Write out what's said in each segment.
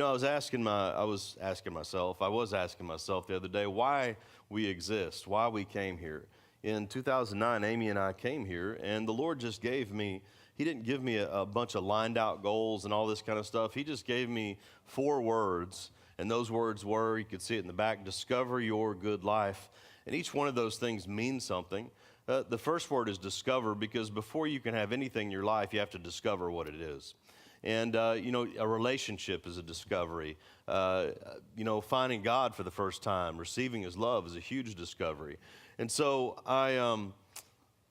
I was asking myself the other day why we exist, why we came here. In 2009, Amy and I came here, and the Lord just gave me, He didn't give me a bunch of lined out goals and all this kind of stuff. He just gave me 4 words, and those words were, you could see it in the back, discover your good life. And each one of those things means something. The first word is discover, because before you can have anything in your life, you have to discover what it is. And, a relationship is a discovery. Finding God for the first time, receiving His love is a huge discovery. And so I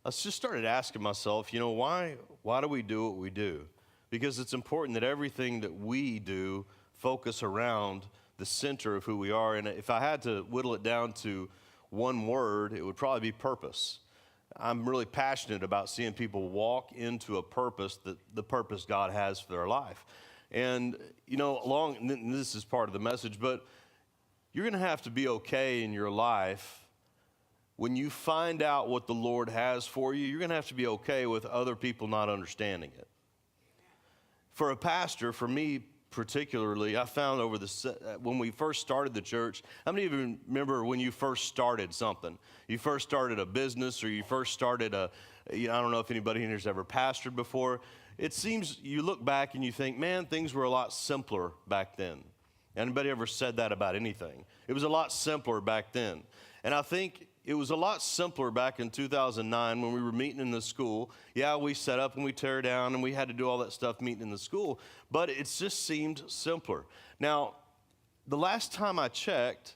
just started asking myself, why do we do what we do? Because it's important that everything that we do focus around the center of who we are. And if I had to whittle it down to one word, it would probably be purpose. I'm really passionate about seeing people walk into a purpose, the purpose God has for their life. And, and this is part of the message, but you're going to have to be okay in your life when you find out what the Lord has for you. You're going to have to be okay with other people not understanding it. For a pastor, for me particularly, I found when we first started the church, how many of you remember when you first started something? You first started a business, or you first started I don't know if anybody in here has ever pastored before. It seems you look back and you think, man, things were a lot simpler back then. Anybody ever said that about anything? It was a lot simpler back then. And I think it was a lot simpler back in 2009 when we were meeting in the school. Yeah, we set up and we tear down and we had to do all that stuff meeting in the school, but it just seemed simpler. Now, the last time I checked,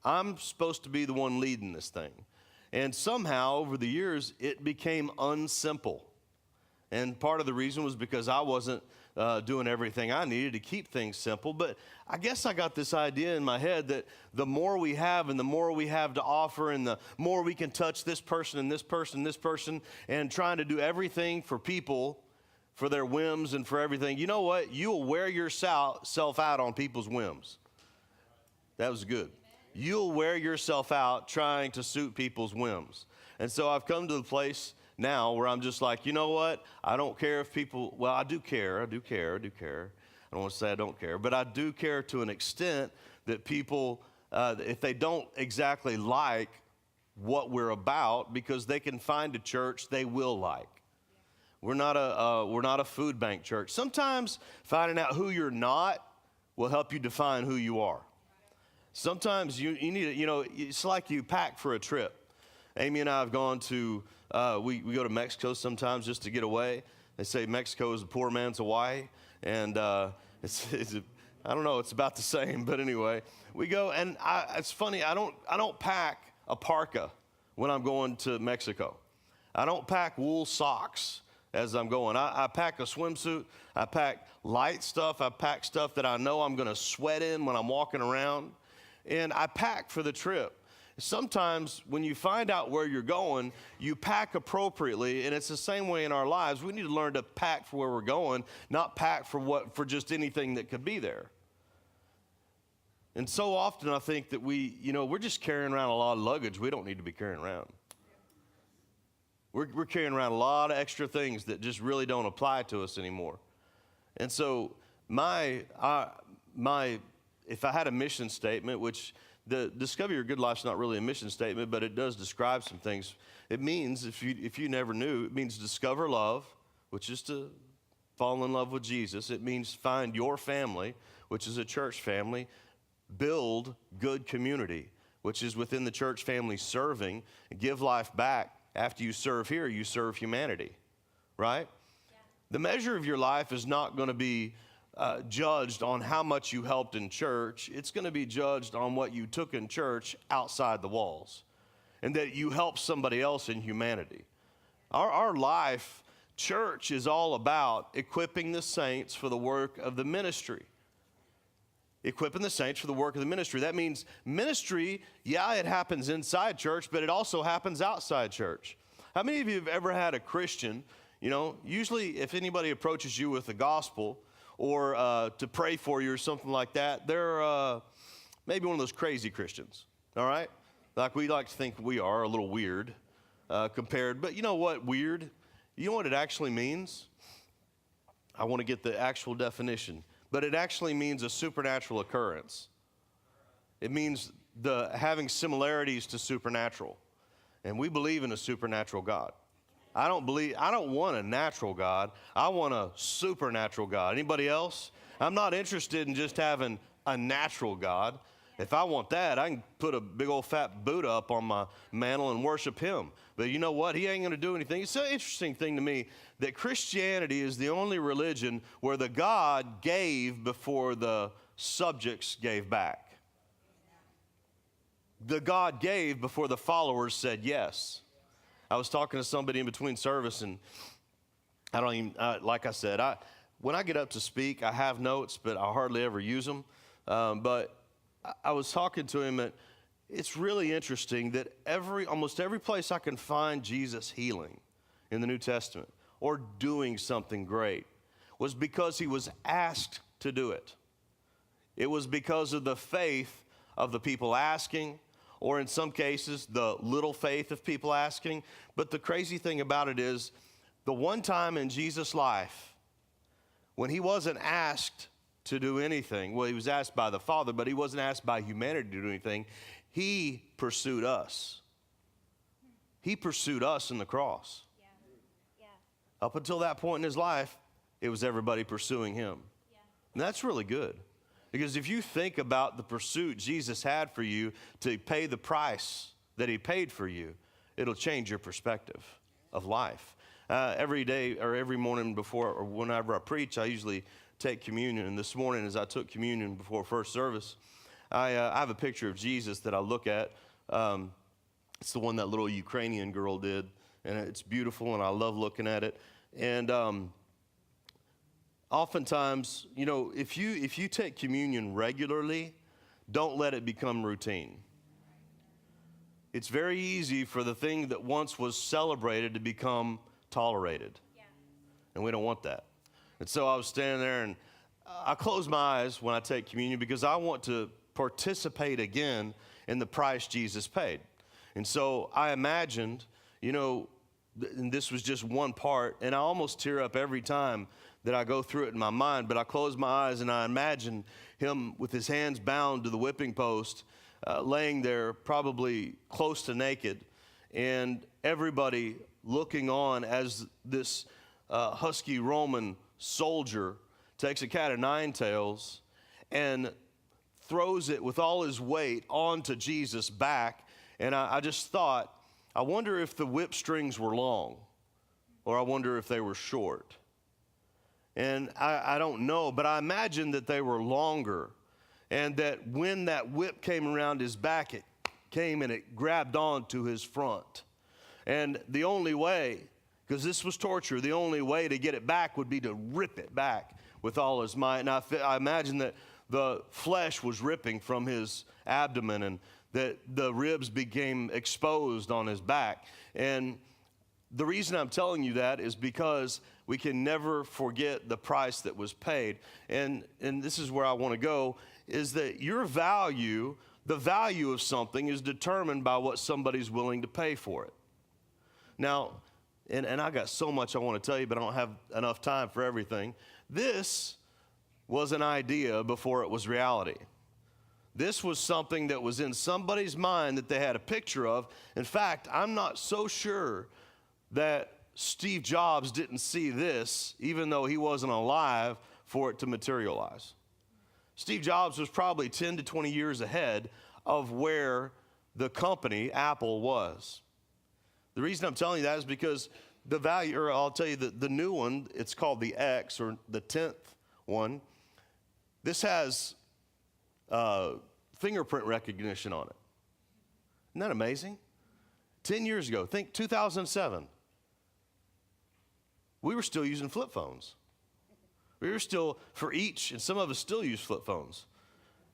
I'm supposed to be the one leading this thing. And somehow over the years, it became unsimple. And part of the reason was because I wasn't doing everything I needed to keep things simple. But I guess I got this idea in my head that the more we have and the more we have to offer and the more we can touch this person and this person and this person and trying to do everything for people, for their whims and for everything, you know what? You'll wear yourself out on people's whims. That was good. You'll wear yourself out trying to suit people's whims. And so I've come to the place now where I'm just like, you know what? I don't care if people, well, I do care. I don't want to say I don't care, but I do care to an extent that people, if they don't exactly like what we're about, because they can find a church they will like. We're not a food bank church. Sometimes finding out who you're not will help you define who you are. Sometimes you need to, it's like you pack for a trip. Amy and I have gone to, we go to Mexico sometimes just to get away. They say Mexico is a poor man's Hawaii, and I don't know, it's about the same, but anyway, we go, and it's funny, I don't pack a parka when I'm going to Mexico. I don't pack wool socks as I'm going. I pack a swimsuit, I pack light stuff, I pack stuff that I know I'm going to sweat in when I'm walking around, and I pack for the trip. Sometimes when you find out where you're going, you pack appropriately, and it's the same way in our lives. We need to learn to pack for where we're going, not pack for just anything that could be there. And so often I think that we're just carrying around a lot of luggage we don't need to be carrying around. We're carrying around a lot of extra things that just really don't apply to us anymore. And so if I had a mission statement, which the Discover Your Good Life is not really a mission statement, but it does describe some things. It means, if you never knew, it means discover love, which is to fall in love with Jesus. It means find your family, which is a church family. Build good community, which is within the church family serving. Give life back. After you serve here, you serve humanity, right? Yeah. The measure of your life is not going to be judged on how much you helped in church. It's going to be judged on what you took in church outside the walls, and that you helped somebody else in humanity. Our life, church, is all about equipping the saints for the work of the ministry. Equipping the saints for the work of the ministry. That means ministry, yeah, it happens inside church, but it also happens outside church. How many of you have ever had a Christian, usually if anybody approaches you with the gospel, or to pray for you or something like that, they're maybe one of those crazy Christians, all right? Like we like to think we are, a little weird compared. But you know what, weird? You know what it actually means? I want to get the actual definition. but it actually means a supernatural occurrence. It means having similarities to supernatural. And we believe in a supernatural God. I don't want a natural God. I want a supernatural God. Anybody else? I'm not interested in just having a natural God. If I want that, I can put a big old fat Buddha up on my mantle and worship him. But you know what? He ain't going to do anything. It's an interesting thing to me that Christianity is the only religion where the God gave before the subjects gave back. The God gave before the followers said yes. I was talking to somebody in between service, and I don't even, like I said, when I get up to speak, I have notes, but I hardly ever use them. But I was talking to him, and it's really interesting that almost every place I can find Jesus healing in the New Testament or doing something great was because he was asked to do it. It was because of the faith of the people asking, or in some cases, the little faith of people asking. But the crazy thing about it is, the one time in Jesus' life when he wasn't asked to do anything, well, he was asked by the Father, but he wasn't asked by humanity to do anything, he pursued us. He pursued us in the cross. Yeah. Yeah. Up until that point in his life, it was everybody pursuing him. Yeah. And that's really good. Because if you think about the pursuit Jesus had for you to pay the price that he paid for you, it'll change your perspective of life. Every day or every morning before or whenever I preach, I usually take communion. And this morning as I took communion before first service, I have a picture of Jesus that I look at. It's the one that little Ukrainian girl did, and it's beautiful, and I love looking at it. And oftentimes, you know, if you take communion regularly, don't let it become routine. It's very easy for the thing that once was celebrated to become tolerated. Yeah. And we don't want that. And so I was standing there, and I close my eyes when I take communion because I want to participate again in the price Jesus paid. And so I imagined, you know, and this was just one part, and I almost tear up every time that I go through it in my mind, but I close my eyes and I imagine him with his hands bound to the whipping post, laying there probably close to naked, and everybody looking on as this husky Roman soldier takes a cat of nine tails and throws it with all his weight onto Jesus' back. And I just thought, I wonder if the whip strings were long, or I wonder if they were short. And I don't know, but I imagine that they were longer, and that when that whip came around his back, it came and it grabbed onto his front. And the only way, because this was torture, the only way to get it back would be to rip it back with all his might. And I imagine that the flesh was ripping from his abdomen, and that the ribs became exposed on his back. And the reason I'm telling you that is because we can never forget the price that was paid. And this is where I want to go, is that your value, the value of something is determined by what somebody's willing to pay for it. Now, and I got so much I want to tell you, but I don't have enough time for everything. This was an idea before it was reality. This was something that was in somebody's mind that they had a picture of. In fact, I'm not so sure that Steve Jobs didn't see this, even though he wasn't alive for it to materialize. Steve Jobs was probably 10 to 20 years ahead of where the company, Apple, was. The reason I'm telling you that is because the value, or I'll tell you the new one, it's called the X, or the 10th one. This has fingerprint recognition on it. Isn't that amazing? 10 years ago, think 2007. We were still using flip phones. We were still, for each, and some of us still use flip phones.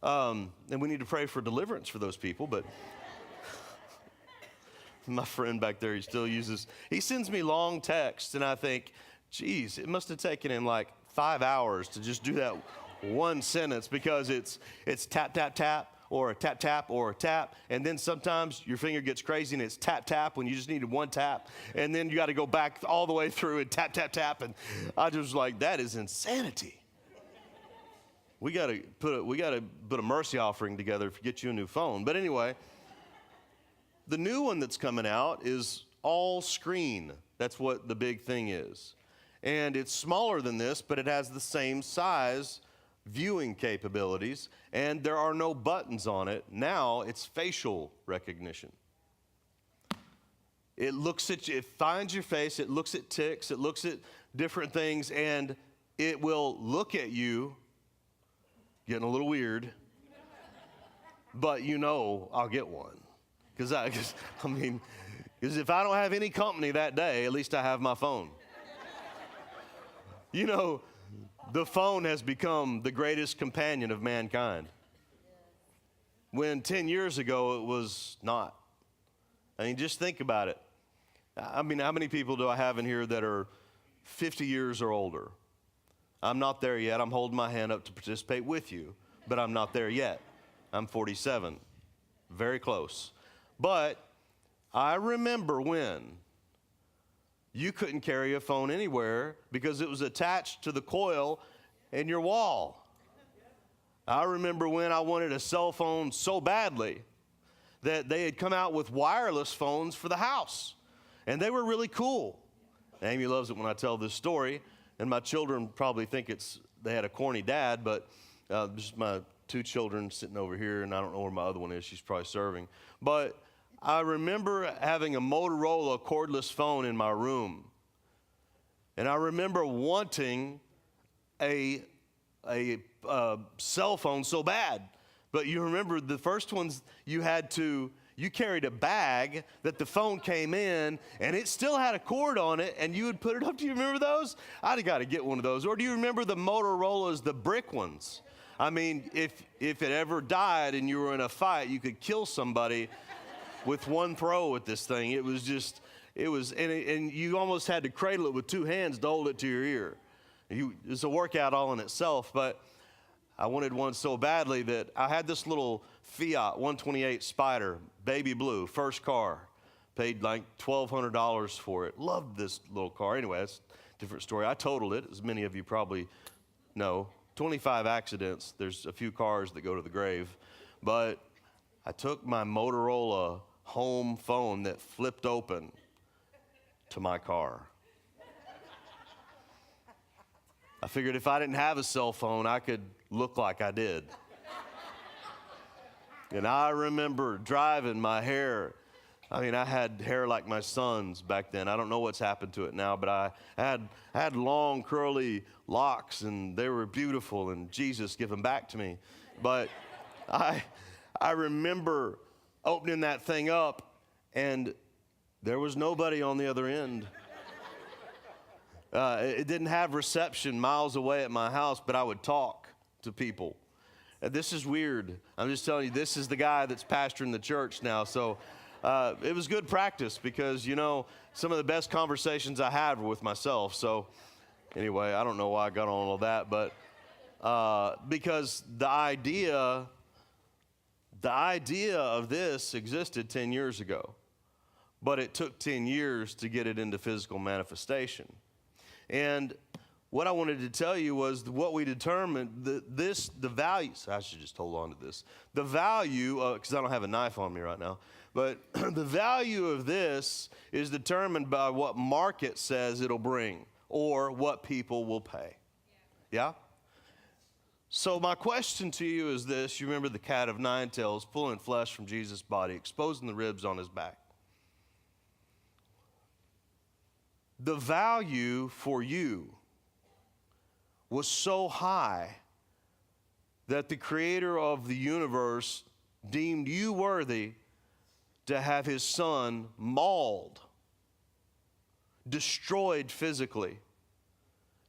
And we need to pray for deliverance for those people, but my friend back there, he sends me long texts, and I think, geez, it must have taken him like 5 hours to just do that one sentence, because it's tap, tap, tap, or a tap, tap, or a tap, and then sometimes your finger gets crazy and it's tap, tap when you just needed one tap, and then you got to go back all the way through and tap, tap, tap, and I just was like, that is insanity. we got to put a mercy offering together to get you a new phone. But anyway, the new one that's coming out is all screen. That's what the big thing is. And it's smaller than this, but it has the same size viewing capabilities, and there are no buttons on it. Now it's facial recognition. It looks at you, it finds your face, it looks at ticks, it looks at different things, and it will look at you, getting a little weird, but you know I'll get one. Because if I don't have any company that day, at least I have my phone. You know, the phone has become the greatest companion of mankind. When 10 years ago it was not. I mean, just think about it. I mean, how many people do I have in here that are 50 years or older? I'm not there yet. I'm holding my hand up to participate with you, but I'm not there yet. I'm 47, very close. But I remember when you couldn't carry a phone anywhere because it was attached to the coil in your wall. I remember when I wanted a cell phone so badly that they had come out with wireless phones for the house. And they were really cool. Amy loves it when I tell this story, and my children probably think they had a corny dad, but just my two children sitting over here, and I don't know where my other one is. She's probably serving. But I remember having a Motorola cordless phone in my room. And I remember wanting a cell phone so bad. But you remember the first ones you carried a bag that the phone came in, and it still had a cord on it, and you would put it up. Do you remember those? I'd got to get one of those. Or do you remember the Motorola's, the brick ones? I mean, if it ever died and you were in a fight, you could kill somebody with one throw at this thing. And you almost had to cradle it with two hands to hold it to your ear. It's a workout all in itself, but I wanted one so badly that I had this little Fiat 128 Spider, baby blue, first car. Paid like $1,200 for it. Loved this little car. Anyway, that's a different story. I totaled it, as many of you probably know. 25 accidents. There's a few cars that go to the grave. But I took my Motorola home phone that flipped open to my car. I figured if I didn't have a cell phone, I could look like I did. And I remember driving my hair. I mean, I had hair like my son's back then. I don't know what's happened to it now, but I had long, curly locks, and they were beautiful, and Jesus gave them back to me. But I remember opening that thing up, and there was nobody on the other end. It didn't have reception miles away at my house, but I would talk to people. This is weird. I'm just telling you, this is the guy that's pastoring the church now. So it was good practice because, you know, some of the best conversations I had were with myself. So anyway, I don't know why I got on all of that, but because the idea of this existed 10 years ago, but it took 10 years to get it into physical manifestation. And what I wanted to tell you was what we determined, the value, so I should just hold on to this. The value, because I don't have a knife on me right now, but the value of this is determined by what market says it'll bring or what people will pay. Yeah? So my question to you is this. You remember the cat of nine tails pulling flesh from Jesus' body, exposing the ribs on his back. The value for you was so high that the creator of the universe deemed you worthy to have his son mauled, destroyed physically,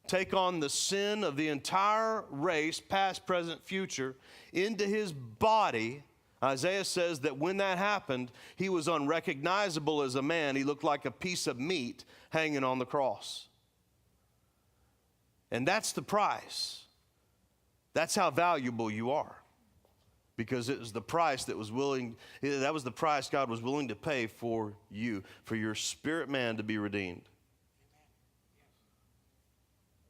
take on the sin of the entire race, past, present, future, into his body. Isaiah says that when that happened, he was unrecognizable as a man. He looked like a piece of meat hanging on the cross. And that's the price. That's how valuable you are. Because it was the price that was the price God was willing to pay for you, for your spirit man to be redeemed.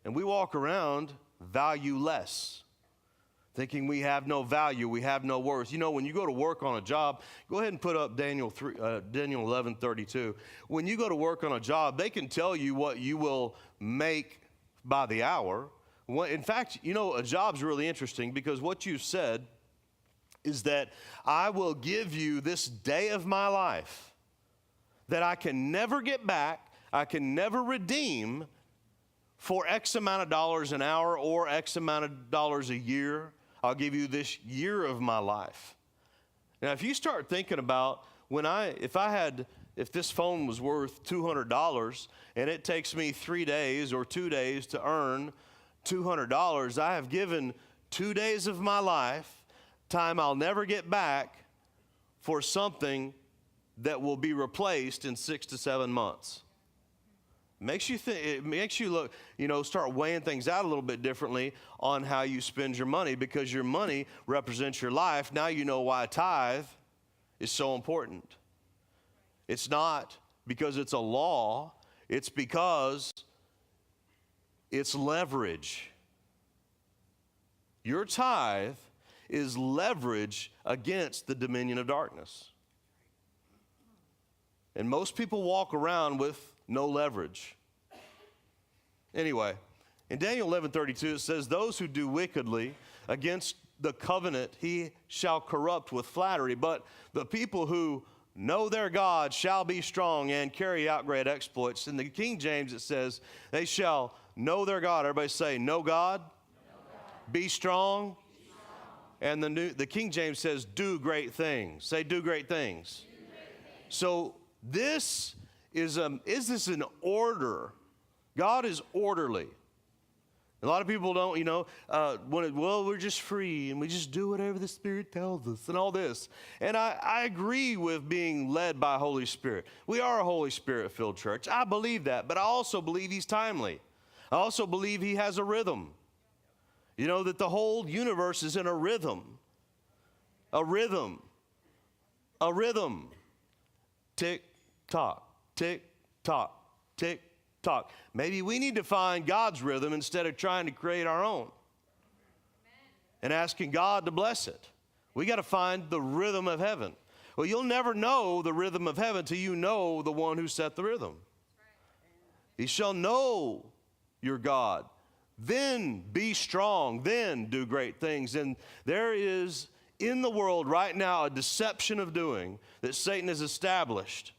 And we walk around valueless. thinking we have no value, we have no worth. You know, when you go to work on a job, go ahead and put up Daniel 11:32. When you go to work on a job, they can tell you what you will make by the hour. In fact, you know, a job's really interesting because what you said is that I will give you this day of my life that I can never get back, I can never redeem for X amount of dollars an hour or X amount of dollars a year. I'll give you this year of my life. Now, if you start thinking about if this phone was worth $200 and it takes me 3 days or 2 days to earn $200, I have given 2 days of my life, time I'll never get back, for something that will be replaced in 6 to 7 months. It makes you look, start weighing things out a little bit differently on how you spend your money, because your money represents your life. Now you know why tithe is so important. It's not because it's a law, it's because it's leverage. Your tithe is leverage against the dominion of darkness. And most people walk around with no leverage. Anyway, in Daniel 11:32 it says, those who do wickedly against the covenant he shall corrupt with flattery, but the people who know their God shall be strong and carry out great exploits. In the King James it says, they shall know their God. Everybody say, know God, know God. Be strong. And the King James says, do great things. Say, do great things. Do great things. So this is this an order? God is orderly. A lot of people don't, we're just free and we just do whatever the Spirit tells us and all this. And I agree with being led by Holy Spirit. We are a Holy Spirit-filled church. I believe that, but I also believe He's timely. I also believe He has a rhythm. You know, that the whole universe is in a rhythm. A rhythm. A rhythm. Tick, tock, tick, tock, tick, tock. Maybe we need to find God's rhythm instead of trying to create our own. Amen. And asking God to bless it. We got to find the rhythm of heaven. Well, you'll never know the rhythm of heaven till you know the one who set the rhythm. He shall know your God. Then be strong, then do great things. And there is in the world right now a deception of doing that Satan has established.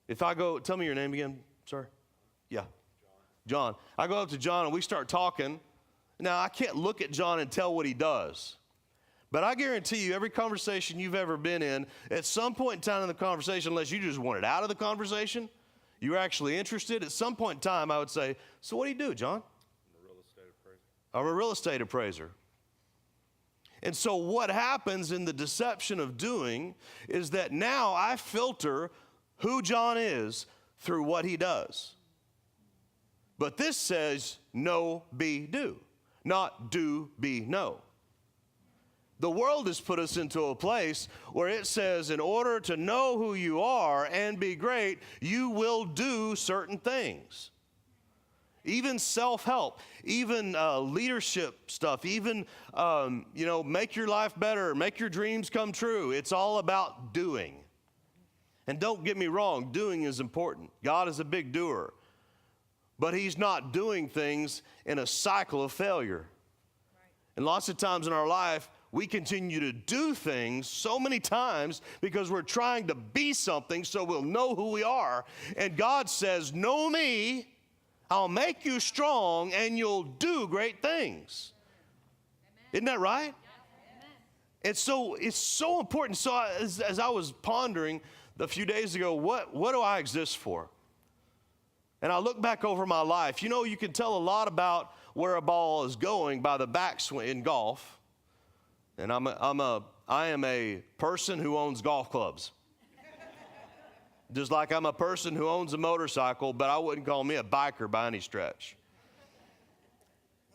If I go, tell me your name again, sir. Yeah. John. I go up to John and we start talking. Now, I can't look at John and tell what he does. But I guarantee you, every conversation you've ever been in, at some point in time in the conversation, unless you just wanted out of the conversation, you were actually interested, at some point in time I would say, so what do you do, John? I'm a real estate appraiser. And so what happens in the deception of doing is that now I filter who John is through what he does. But this says know, be, do, not do, be, know. The world has put us into a place where it says in order to know who you are and be great, you will do certain things. Even self-help, even leadership stuff, even, make your life better, make your dreams come true. It's all about doing. And don't get me wrong, doing is important. God is a big doer. But He's not doing things in a cycle of failure. Right. And lots of times in our life, we continue to do things so many times because we're trying to be something so we'll know who we are. And God says, know me. I'll make you strong and you'll do great things. Amen. Isn't that right? Yeah. And so it's so important. So as I was pondering a few days ago, what do I exist for? And I look back over my life. You know, you can tell a lot about where a ball is going by the backswing in golf. And I am a person who owns golf clubs. Just like I'm a person who owns a motorcycle, but I wouldn't call me a biker by any stretch.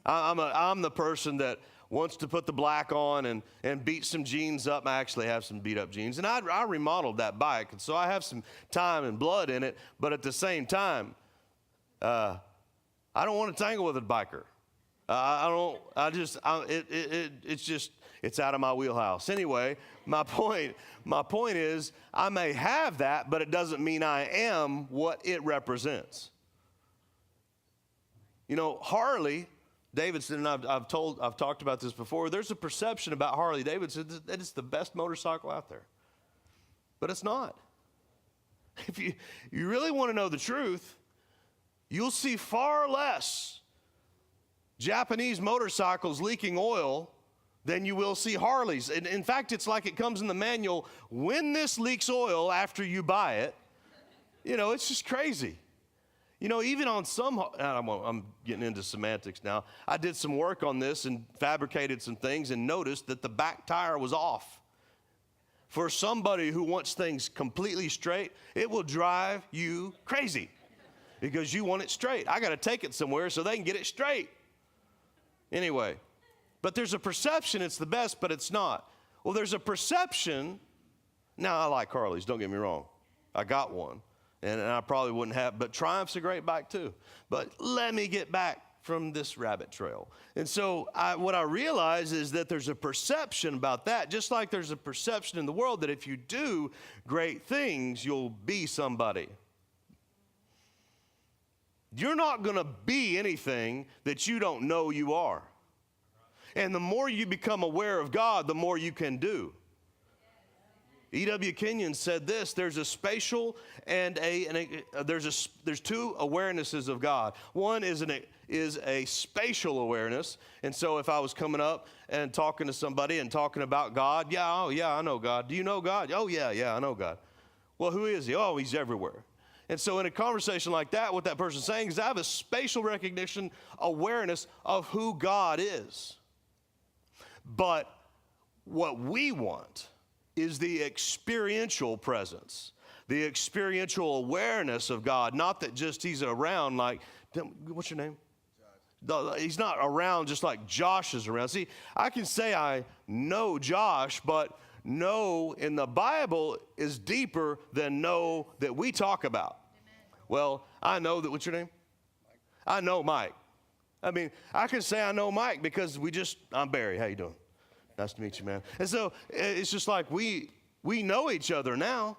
I'm the person that wants to put the black on and beat some jeans up. I actually have some beat up jeans. And I remodeled that bike, and so I have some time and blood in it. But at the same time, I don't want to tangle with a biker. It's out of my wheelhouse. Anyway, my point is I may have that, but it doesn't mean I am what it represents. You know, Harley Davidson, and I've talked about this before, there's a perception about Harley Davidson that it's the best motorcycle out there. But it's not. If you really want to know the truth, you'll see far less Japanese motorcycles leaking oil than you will see Harleys. And in fact, it's like it comes in the manual, when this leaks oil after you buy it. You know, it's just crazy. You know, even on some, I'm getting into semantics now. I did some work on this and fabricated some things and noticed that the back tire was off. For somebody who wants things completely straight, it will drive you crazy because you want it straight. I got to take it somewhere so they can get it straight. Anyway, but there's a perception it's the best, but it's not. Well, there's a perception. Now, I like Harleys, don't get me wrong. I got one, and I probably wouldn't have, but Triumph's a great bike too. But let me get back from this rabbit trail. And so what I realize is that there's a perception about that, just like there's a perception in the world that if you do great things, you'll be somebody. You're not going to be anything that you don't know you are. And the more you become aware of God, the more you can do. E.W. Kenyon said this, there's a spatial and there's two awarenesses of God. One is a spatial awareness. And so if I was coming up and talking to somebody and talking about God, I know God. Do you know God? Oh, yeah, I know God. Well, who is he? Oh, he's everywhere. And so in a conversation like that, what that person's saying is I have a spatial recognition, awareness of who God is. But what we want is the experiential presence, the experiential awareness of God, not that just he's around like, what's your name? Josh. He's not around just like Josh is around. See, I can say I know Josh, but know in the Bible is deeper than know that we talk about. Amen. Well, I know that, what's your name? Mike. I know Mike. I mean, I can say I know Mike because I'm Barry. How you doing? Nice to meet you, man. And so it's just like we know each other now.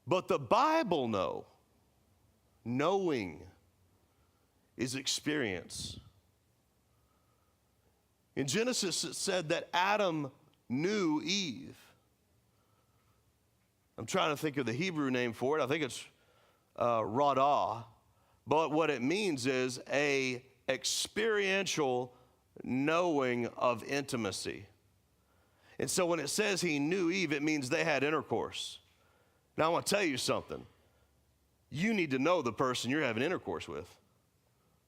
But the Bible knowing is experience. In Genesis, it said that Adam knew Eve. I'm trying to think of the Hebrew name for it. I think it's radah. But what it means is a experiential knowing of intimacy. And so when it says he knew Eve, it means they had intercourse. Now I want to tell you something. You need to know the person you're having intercourse with.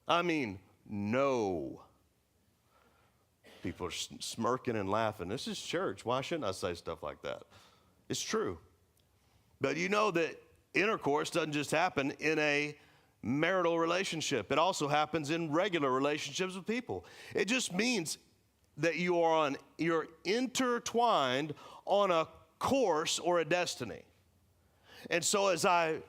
I mean, know. People are smirking and laughing. This is church. Why shouldn't I say stuff like that? It's true. But you know that intercourse doesn't just happen in a marital relationship. It also happens in regular relationships with people. It just means that you're intertwined on a course or a destiny. And so as I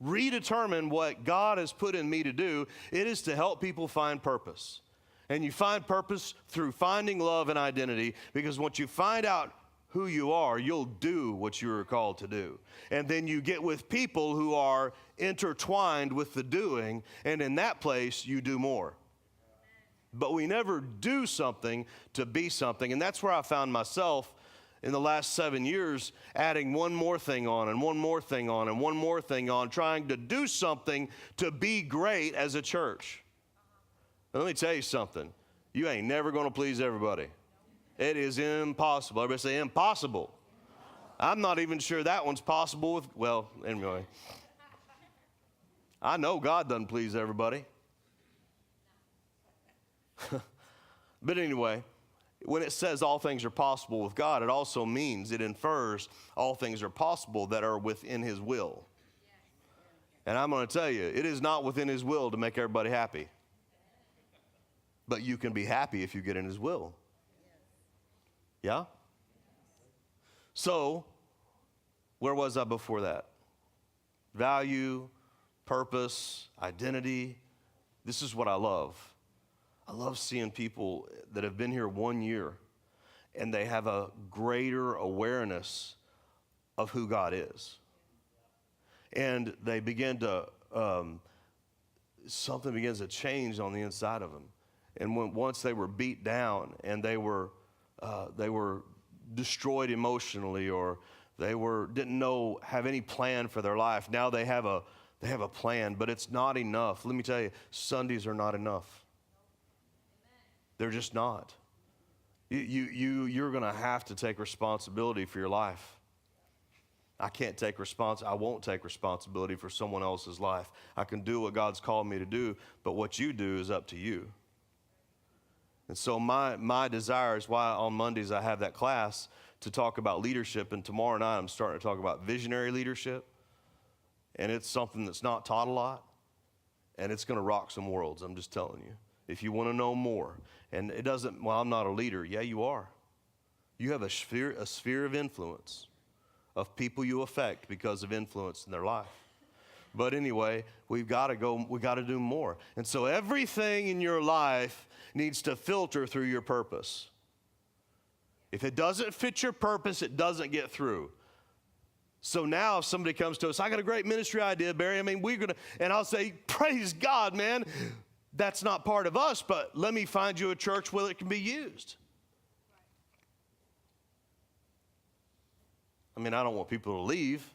redetermine what God has put in me to do, it is to help people find purpose. And you find purpose through finding love and identity, because once you find out who you are, you'll do what you were called to do. And then you get with people who are intertwined with the doing, and in that place, you do more. But we never do something to be something, and that's where I found myself in the last 7 years, adding one more thing on, and one more thing on, and one more thing on, trying to do something to be great as a church. Now, let me tell you something. You ain't never going to please everybody. It is impossible. Everybody say impossible. I'm not even sure that one's possible with, well, anyway. I know God doesn't please everybody. But anyway, when it says all things are possible with God, it also means, it infers all things are possible that are within his will. And I'm going to tell you, it is not within his will to make everybody happy. But you can be happy if you get in his will. Yeah? So, where was I before that? Value, purpose, identity. This is what I love. I love seeing people that have been here 1 year and they have a greater awareness of who God is. And they begin to, something begins to change on the inside of them. And once they were beat down and they were destroyed emotionally, or didn't have any plan for their life, now they have a plan, but it's not enough. Let me tell you, Sundays are not enough. They're just not. You're going to have to take responsibility for your life. I won't take responsibility for someone else's life. I can do what God's called me to do, but what you do is up to you. And so my desire is why on Mondays I have that class to talk about leadership, and tomorrow night I'm starting to talk about visionary leadership. And it's something that's not taught a lot, and it's going to rock some worlds, I'm just telling you. If you want to know more, and it doesn't, well, I'm not a leader. Yeah, you are. You have a sphere of influence of people you affect because of influence in their life. But anyway, we've got to do more. And so everything in your life needs to filter through your purpose. If it doesn't fit your purpose, it doesn't get through. So now if somebody comes to us, I got a great ministry idea, Barry. I mean, and I'll say, praise God, man. That's not part of us, but let me find you a church where it can be used. I mean, I don't want people to leave,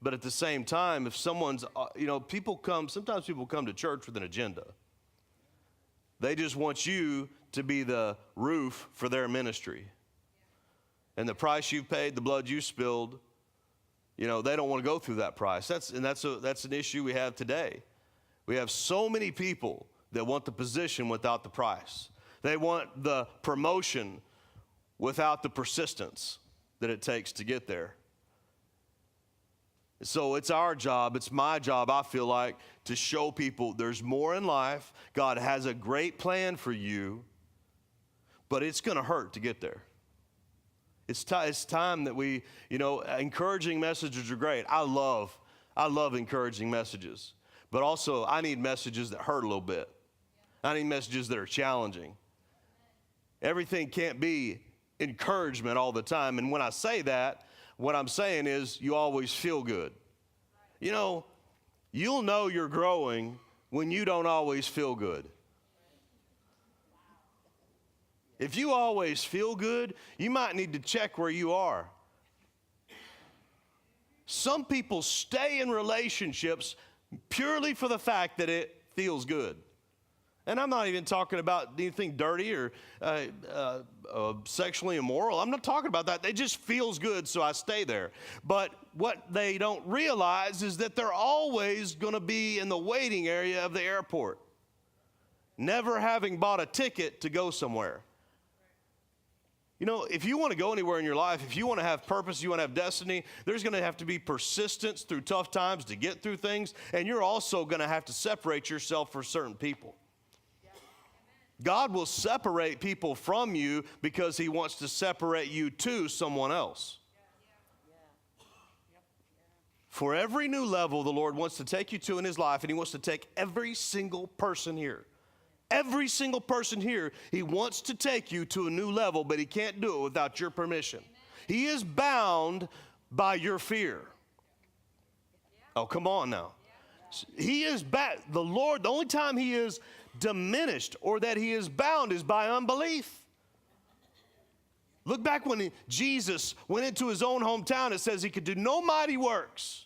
but at the same time, if someone's, sometimes people come to church with an agenda. They just want you to be the roof for their ministry. And the price you've paid, the blood you spilled, they don't want to go through that price. That's an issue we have today. We have so many people that want the position without the price. They want the promotion without the persistence that it takes to get there. So it's our job, it's my job, I feel like, to show people there's more in life. God has a great plan for you, but it's going to hurt to get there. It's time that we, encouraging messages are great. I love encouraging messages. But also, I need messages that hurt a little bit. I need messages that are challenging. Everything can't be encouragement all the time. And when I say that, what I'm saying is you always feel good. You'll know you're growing when you don't always feel good. If you always feel good, you might need to check where you are. Some people stay in relationships purely for the fact that it feels good. And I'm not even talking about anything dirty or sexually immoral. I'm not talking about that. It just feels good, so I stay there. But what they don't realize is that they're always going to be in the waiting area of the airport, never having bought a ticket to go somewhere. If you want to go anywhere in your life, if you want to have purpose, you want to have destiny, there's going to have to be persistence through tough times to get through things, and you're also going to have to separate yourself from certain people. God will separate people from you because he wants to separate you to someone else. For every new level the Lord wants to take you to in his life, and he wants to take every single person here. Every single person here, he wants to take you to a new level, but he can't do it without your permission. He is bound by your fear. Oh, come on now. He is bound. The Lord, the only time he is diminished or that he is bound is by unbelief. Look back when Jesus went into his own hometown, it says he could do no mighty works.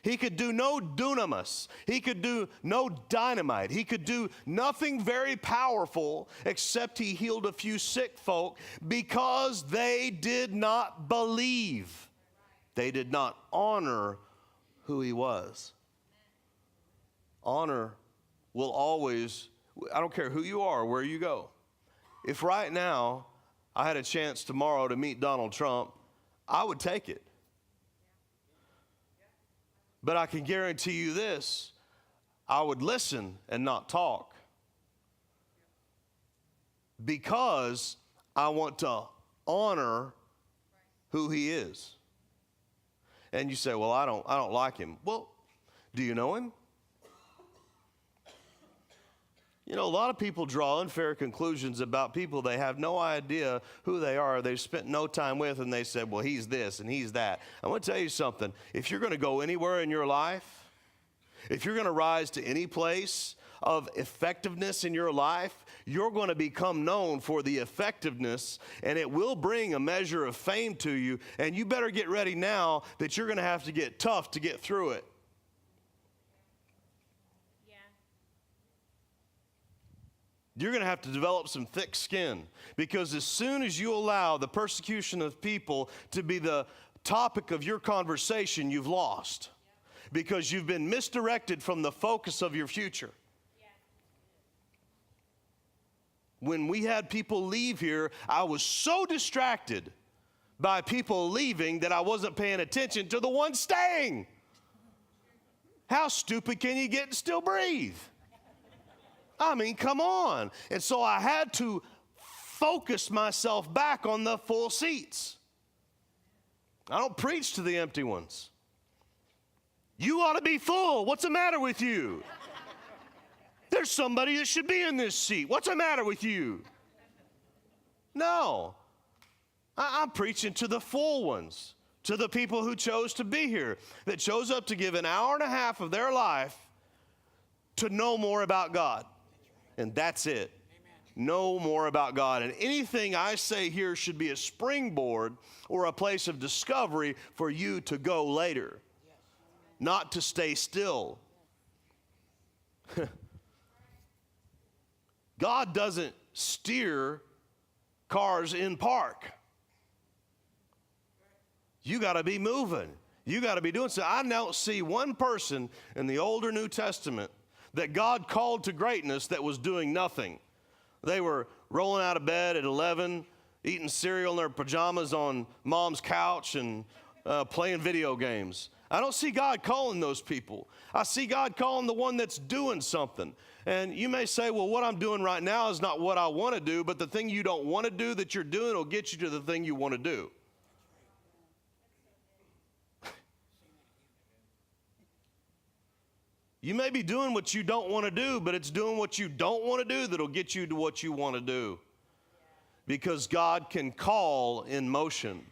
He could do no dunamis. He could do no dynamite. He could do nothing very powerful except he healed a few sick folk because they did not believe. They did not honor who he was. Honor will always, I don't care who you are or where you go. If right now I had a chance tomorrow to meet Donald Trump, I would take it. But I can guarantee you this, I would listen and not talk because I want to honor who he is. And you say, well, I don't like him. Well, do you know him? You know, a lot of people draw unfair conclusions about people they have no idea who they are, they've spent no time with, and they said, well, he's this and he's that. I want to tell you something. If you're going to go anywhere in your life, if you're going to rise to any place of effectiveness in your life, you're going to become known for the effectiveness, and it will bring a measure of fame to you, and you better get ready now that you're going to have to get tough to get through it. You're going to have to develop some thick skin, because as soon as you allow the persecution of people to be the topic of your conversation, you've lost, because you've been misdirected from the focus of your future. When we had people leave here, I was so distracted by people leaving that I wasn't paying attention to the ones staying. How stupid can you get and still breathe? I mean, come on. And so I had to focus myself back on the full seats. I don't preach to the empty ones. You ought to be full. What's the matter with you? There's somebody that should be in this seat. What's the matter with you? No. I'm preaching to the full ones, to the people who chose to be here, that chose up to give an hour and a half of their life to know more about God. And that's it. Amen. Know more about God. And anything I say here should be a springboard or a place of discovery for you to go later, not to stay still. God doesn't steer cars in park. You got to be moving. You got to be doing something. I don't see one person in the Old or New Testament that God called to greatness that was doing nothing. They were rolling out of bed at 11, eating cereal in their pajamas on mom's couch and playing video games. I don't see God calling those people. I see God calling the one that's doing something. And you may say, well, what I'm doing right now is not what I want to do, but the thing you don't want to do that you're doing will get you to the thing you want to do. You may be doing what you don't want to do, but it's doing what you don't want to do that'll get you to what you want to do. Because God can call in motion.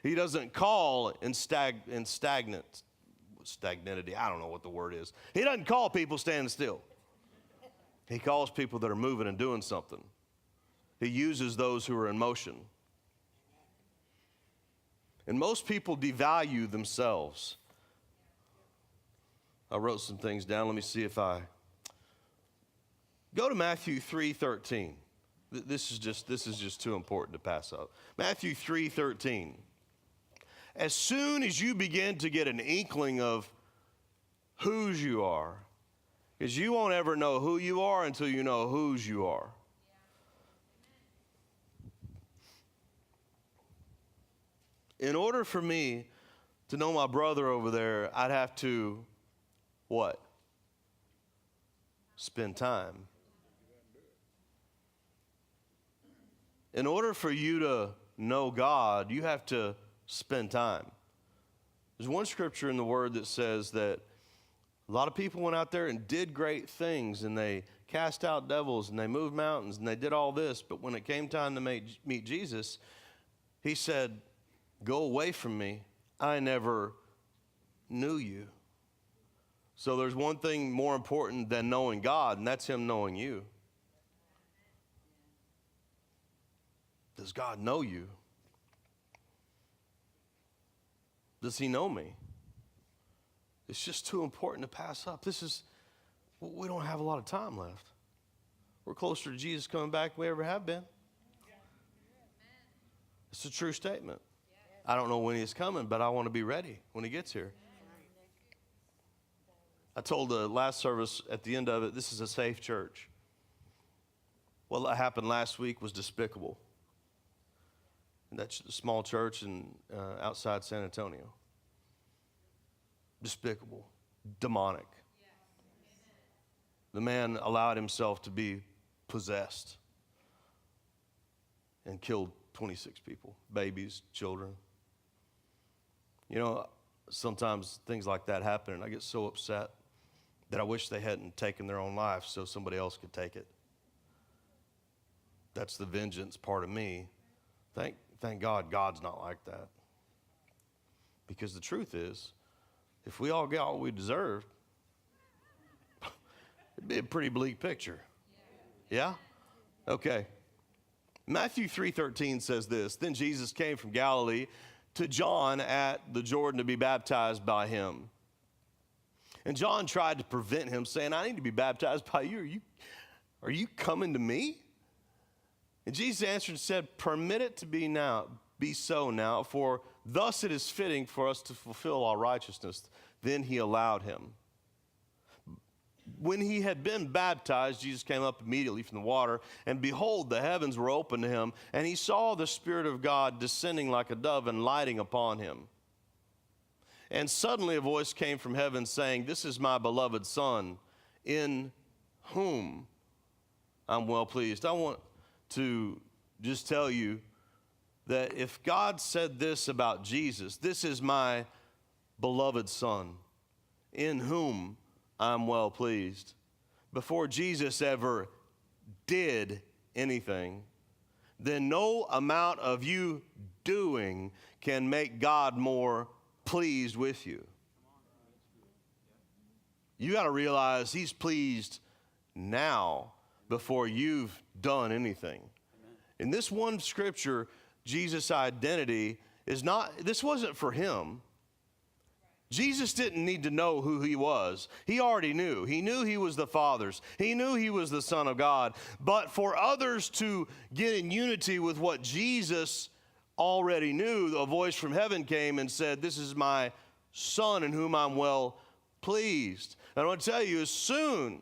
He doesn't call in stagnancy. I don't know what the word is. He doesn't call people standing still. He calls people that are moving and doing something. He uses those who are in motion. And most people devalue themselves. I wrote some things down. Let me see if I go to Matthew 3:13. This is just too important to pass up. Matthew 3:13. As soon as you begin to get an inkling of whose you are, because you won't ever know who you are until you know whose you are. In order for me to know my brother over there, I'd have to what? Spend time. In order for you to know God, you have to spend time. There's one scripture in the Word that says that a lot of people went out there and did great things, and they cast out devils, and they moved mountains, and they did all this, but when it came time to meet Jesus, he said, "Go away from me, I never knew you." So there's one thing more important than knowing God, and that's him knowing you. Does God know you? Does he know me? It's just too important to pass up. We don't have a lot of time left. We're closer to Jesus coming back than we ever have been. It's a true statement. I don't know when he's coming, but I want to be ready when he gets here. I told the last service at the end of it, this is a safe church. What happened last week was despicable. And that's a small church outside San Antonio. Despicable, demonic. The man allowed himself to be possessed and killed 26 people, babies, children. You know, sometimes things like that happen, and I get so upset that I wish they hadn't taken their own life so somebody else could take it. that's the vengeance part of me. Thank God God's not like that. Because the truth is, if we all got what we deserved, it'd be a pretty bleak picture. Yeah? Okay. Matthew 3:13 says this, then Jesus came from Galilee to John at the Jordan to be baptized by him. And John tried to prevent him, saying, I need to be baptized by you. Are you coming to me? And Jesus answered and said, permit it to be so now, for thus it is fitting for us to fulfill all righteousness. Then he allowed him. When he had been baptized, Jesus came up immediately from the water, and behold, the heavens were opened to him, and he saw the Spirit of God descending like a dove and lighting upon him. And suddenly a voice came from heaven saying, this is my beloved Son, in whom I'm well pleased. I want to just tell you that if God said this about Jesus, this is my beloved Son, in whom I'm well pleased. Before Jesus ever did anything, then no amount of you doing can make God more pleased with you. You got to realize he's pleased now before you've done anything. In this one scripture, Jesus' identity is not, this wasn't for him. Jesus didn't need to know who he was. He already knew. He knew he was the Father's. He knew he was the Son of God. But for others to get in unity with what Jesus already knew, a voice from heaven came and said, this is my Son in whom I'm well pleased. And I want to tell you, as soon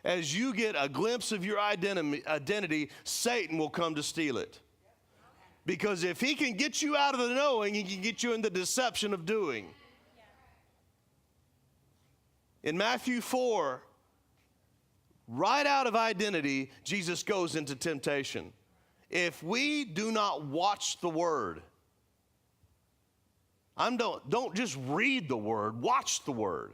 as you get a glimpse of your identity, Satan will come to steal it. Because if he can get you out of the knowing, he can get you in the deception of doing. In Matthew 4, right out of identity, Jesus goes into temptation. If we do not watch the word, don't just read the word, watch the word.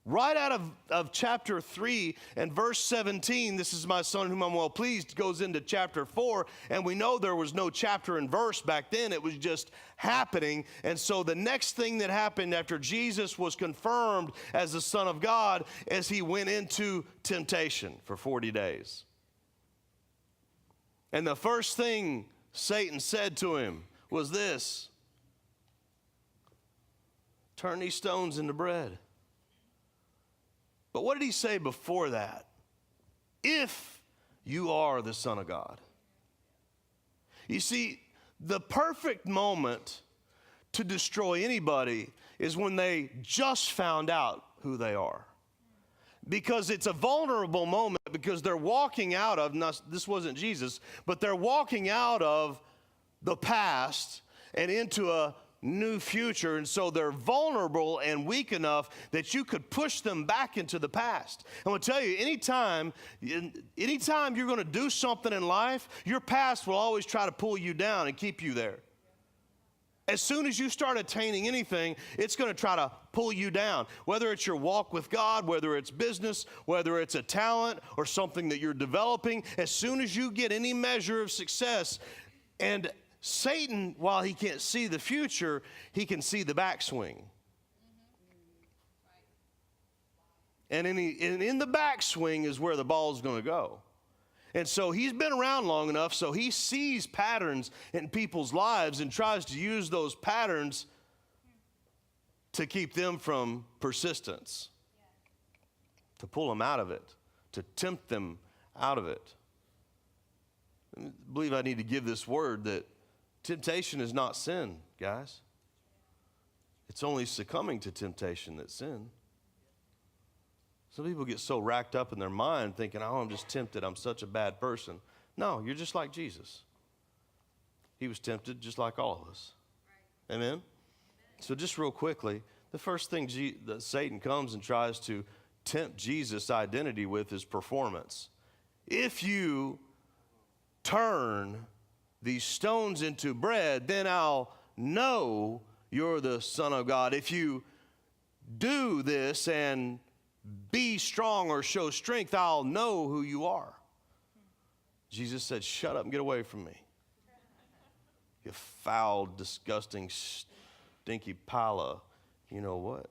Right out of chapter 3 and verse 17, this is my Son whom I'm well pleased, goes into chapter 4, and we know there was no chapter and verse back then. It was just happening. And so the next thing that happened after Jesus was confirmed as the Son of God is he went into temptation for 40 days. And the first thing Satan said to him was this, turn these stones into bread. But what did he say before that? If you are the Son of God. You see, the perfect moment to destroy anybody is when they just found out who they are. Because it's a vulnerable moment, because they're walking out of, this wasn't Jesus, but they're walking out of the past and into a new future, and so they're vulnerable and weak enough that you could push them back into the past. I'm going to tell you, anytime you're going to do something in life, your past will always try to pull you down and keep you there. As soon as you start attaining anything, it's going to try to pull you down. Whether it's your walk with God, whether it's business, whether it's a talent or something that you're developing, as soon as you get any measure of success, and Satan, while he can't see the future, he can see the backswing. And in the backswing is where the ball's going to go. And so he's been around long enough, so he sees patterns in people's lives and tries to use those patterns to keep them from persistence, to pull them out of it, to tempt them out of it. I believe I need to give this word that temptation is not sin, guys. It's only succumbing to temptation that's sin. Some people get so racked up in their mind thinking, oh, I'm just tempted. I'm such a bad person. No, you're just like Jesus. He was tempted just like all of us. Right. Amen? So just real quickly, the first thing that Satan comes and tries to tempt Jesus' identity with is performance. If you turn these stones into bread, then I'll know you're the Son of God. If you do this and be strong or show strength, I'll know who you are. Jesus said, shut up and get away from me. You foul, disgusting, stinky pile of, you know what?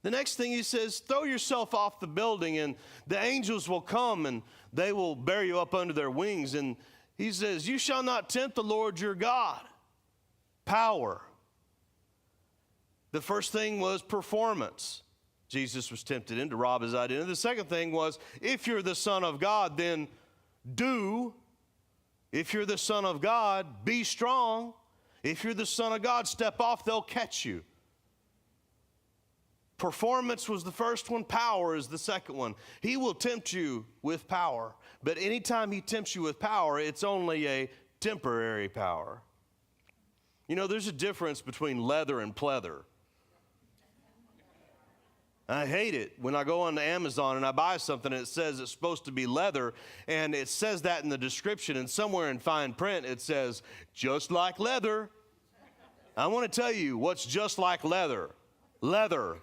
The next thing he says, throw yourself off the building and the angels will come and they will bear you up under their wings. And he says, you shall not tempt the Lord your God. Power. The first thing was performance. Jesus was tempted into rob his identity. The second thing was, if you're the Son of God, then do. If you're the Son of God, be strong. If you're the Son of God, step off, they'll catch you. Performance was the first one. Power is the second one. He will tempt you with power. But anytime he tempts you with power, it's only a temporary power. You know, there's a difference between leather and pleather. I hate it when I go on to Amazon and I buy something and it says it's supposed to be leather, and it says that in the description, and somewhere in fine print it says, just like leather. I want to tell you what's just like leather. Leather.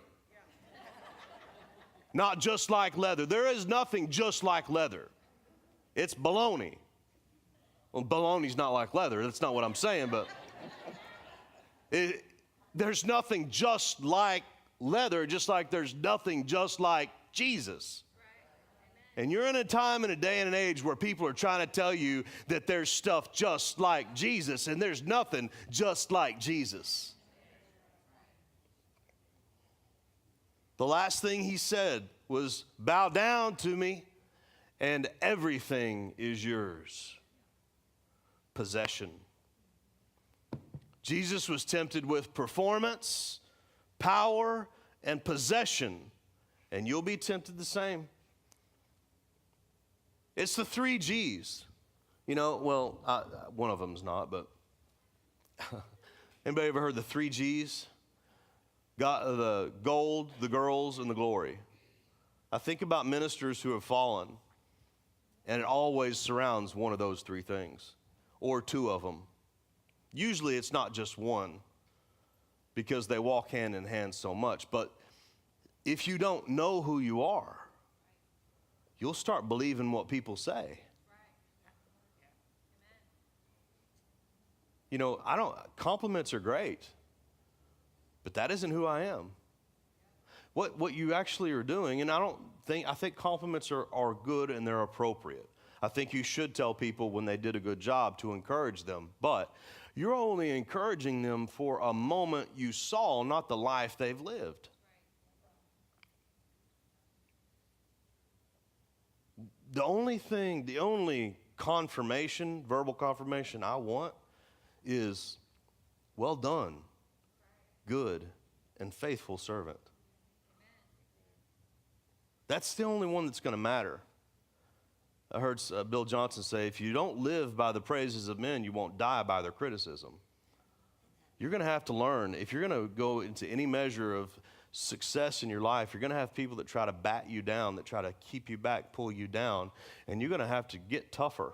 Not just like leather. There is nothing just like leather. It's baloney. Well, baloney's not like leather. That's not what I'm saying, but there's nothing just like leather, just like there's nothing just like Jesus. Right. And you're in a time and a day and an age where people are trying to tell you that there's stuff just like Jesus, and there's nothing just like Jesus. The last thing he said was, bow down to me, and everything is yours. Possession. Jesus was tempted with performance, power, and possession, and you'll be tempted the same. It's the 3 G's. You know, well, one of them's not, but anybody ever heard the 3 G's? God, the gold, the girls, and the glory. I think about ministers who have fallen, and it always surrounds one of those 3 things, or 2 of them. Usually it's not just one, because they walk hand in hand so much. But if you don't know who you are, you'll start believing what people say. You know, compliments are great, but that isn't who I am. What you actually are doing, and I think compliments are good and they're appropriate. I think you should tell people when they did a good job to encourage them, but you're only encouraging them for a moment you saw, not the life they've lived. The only confirmation, verbal confirmation I want is, well done, good and faithful servant. That's the only one that's going to matter. I heard Bill Johnson say, if you don't live by the praises of men, you won't die by their criticism. You're going to have to learn, if you're going to go into any measure of success in your life, you're going to have people that try to bat you down, that try to keep you back, pull you down, and you're going to have to get tougher.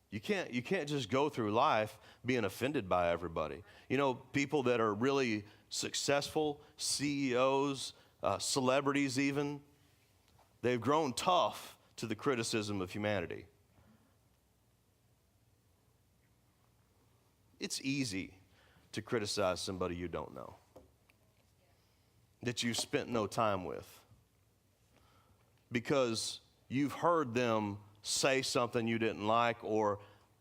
You can't just go through life being offended by everybody. You know, people that are really successful, CEOs, celebrities even, they've grown tough to the criticism of humanity. It's easy to criticize somebody you don't know, that you've spent no time with, because you've heard them say something you didn't like, or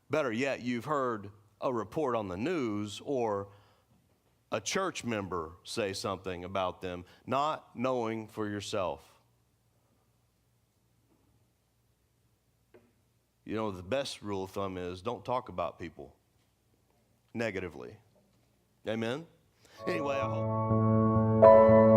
better yet, you've heard a report on the news or a church member say something about them, not knowing for yourself. You know, the best rule of thumb is don't talk about people negatively. Amen? Anyway, I hope.